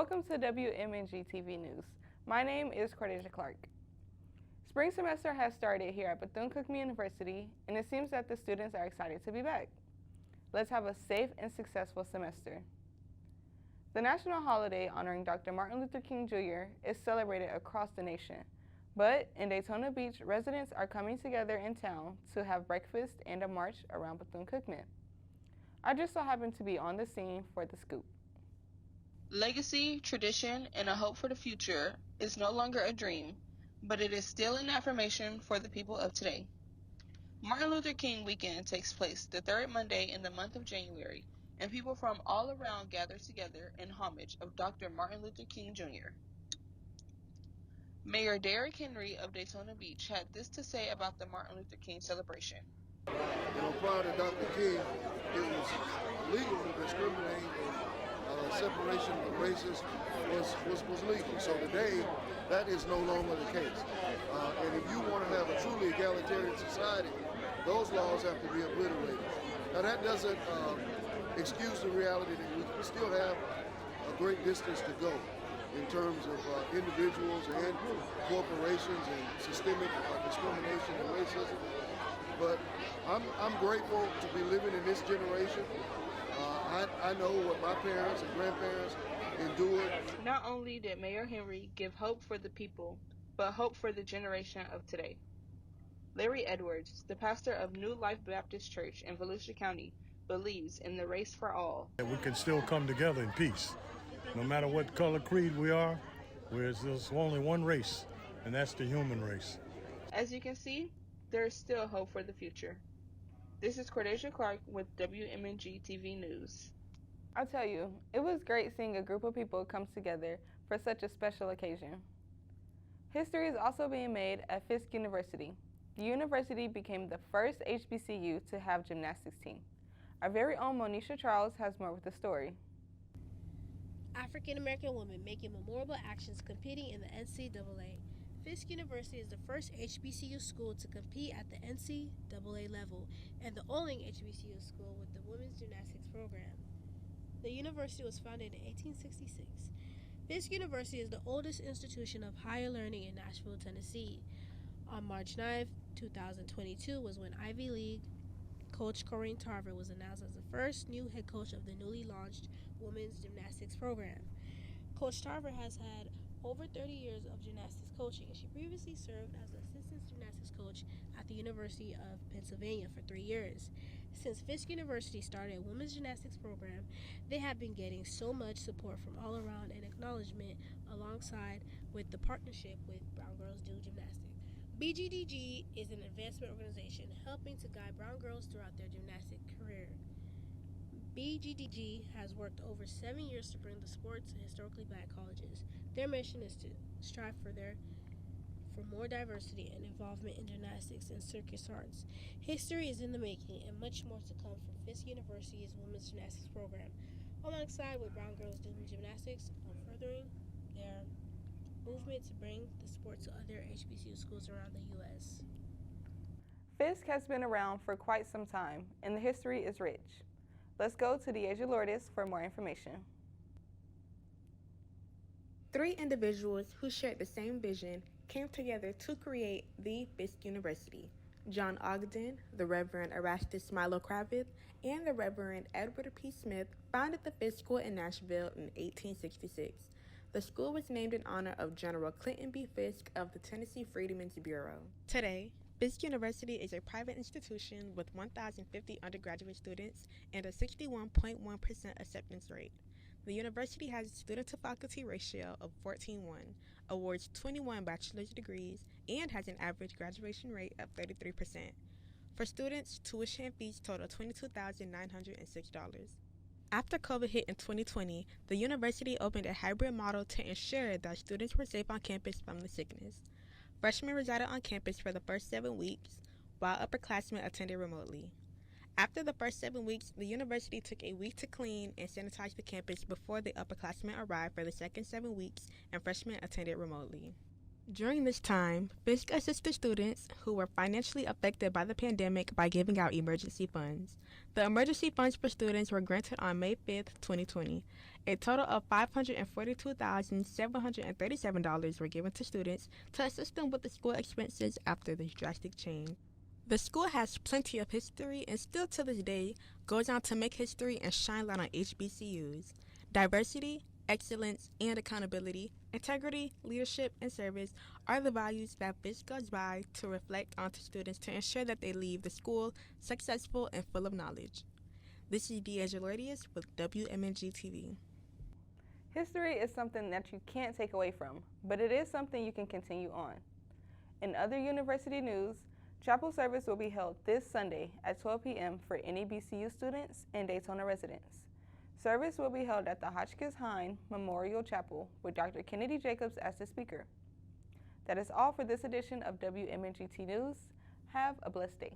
Welcome to WM&G-TV News. My name is Cordesia Clark. Spring semester has started here at Bethune-Cookman University, and it seems that the students are excited to be back. Let's have a safe and successful semester. The national holiday honoring Dr. Martin Luther King Jr. is celebrated across the nation, but in Daytona Beach, residents are coming together in town to have breakfast and a march around Bethune-Cookman. I just so happened to be on the scene for the scoop. Legacy, tradition, and a hope for the future is no longer a dream, but it is still an affirmation for the people of today. Martin Luther King weekend takes place the third Monday in the month of January, and people from all around gather together in homage of Dr. Martin Luther King Jr. Mayor Derrick Henry of Daytona Beach had this to say about the Martin Luther King celebration. Prior to Dr. King, it was legal to discriminate, and separation of races was legal. So today, that is no longer the case. And if you want to have a truly egalitarian society, those laws have to be obliterated. Now that doesn't excuse the reality that we still have a great distance to go in terms of individuals and corporations and systemic discrimination and racism. But I'm grateful to be living in this generation. I know what my parents and grandparents endured. Not only did Mayor Henry give hope for the people, but hope for the generation of today. Larry Edwards, the pastor of New Life Baptist Church in Volusia County, believes in the race for all. We can still come together in peace. No matter what color creed we are, there's only one race, and that's the human race. As you can see, there is still hope for the future. This is Cordesia Clark with WM&G-TV News. I'll tell you, it was great seeing a group of people come together for such a special occasion. History is also being made at Fisk University. The university became the first HBCU to have gymnastics team. Our very own Monisha Charles has more with the story. African-American women making memorable actions competing in the NCAA. Fisk University is the first HBCU school to compete at the NCAA level and the only HBCU school with the women's gymnastics program. The university was founded in 1866. Fisk University is the oldest institution of higher learning in Nashville, Tennessee. On March 9, 2022 was when Ivy League coach Corinne Tarver was announced as the first new head coach of the newly launched women's gymnastics program. Coach Tarver has had over 30 years of gymnastics coaching, and she previously served as the assistant gymnastics coach at the University of Pennsylvania for 3 years. Since Fisk University started a women's gymnastics program, they have been getting so much support from all around and acknowledgement alongside with the partnership with Brown Girls Do Gymnastics. BGDG is an advancement organization helping to guide brown girls throughout their gymnastic career. BGDG has worked over 7 years to bring the sport to historically black colleges. Their mission is to strive for more diversity and involvement in gymnastics and circus arts. History is in the making and much more to come from Fisk University's women's gymnastics program, alongside with Brown Girls Doing Gymnastics on furthering their movement to bring the sport to other HBCU schools around the U.S. Fisk has been around for quite some time, and the history is rich. Let's go to Deasia Lourdes for more information. 3 individuals who shared the same vision came together to create the Fisk University. John Ogden, the Reverend Erastus Milo Kravitz, and the Reverend Edward P. Smith founded the Fisk School in Nashville in 1866. The school was named in honor of General Clinton B. Fisk of the Tennessee Freedmen's Bureau. Today, Fisk University is a private institution with 1,050 undergraduate students and a 61.1% acceptance rate. The university has a student-to-faculty ratio of 14:1, awards 21 bachelor's degrees, and has an average graduation rate of 33%. For students, tuition fees total $22,906. After COVID hit in 2020, the university opened a hybrid model to ensure that students were safe on campus from the sickness. Freshmen resided on campus for the first 7 weeks, while upperclassmen attended remotely. After the first 7 weeks, the university took a week to clean and sanitize the campus before the upperclassmen arrived for the second 7 weeks, and freshmen attended remotely. During this time, Fisk assisted students who were financially affected by the pandemic by giving out emergency funds. The emergency funds for students were granted on May 5th, 2020. A total of $542,737 were given to students to assist them with the school expenses after this drastic change. The school has plenty of history and still to this day goes on to make history and shine light on HBCUs. Diversity, excellence, and accountability, integrity, leadership, and service are the values that Fisk goes by to reflect onto students to ensure that they leave the school successful and full of knowledge. This is Deasia Lordius with WM&G-TV. History is something that you can't take away from, but it is something you can continue on. In other university news, chapel service will be held this Sunday at 12 p.m. for any BCU students and Daytona residents. Service will be held at the Hotchkiss Hine Memorial Chapel with Dr. Kennedy Jacobs as the speaker. That is all for this edition of WM&G-TV News. Have a blessed day.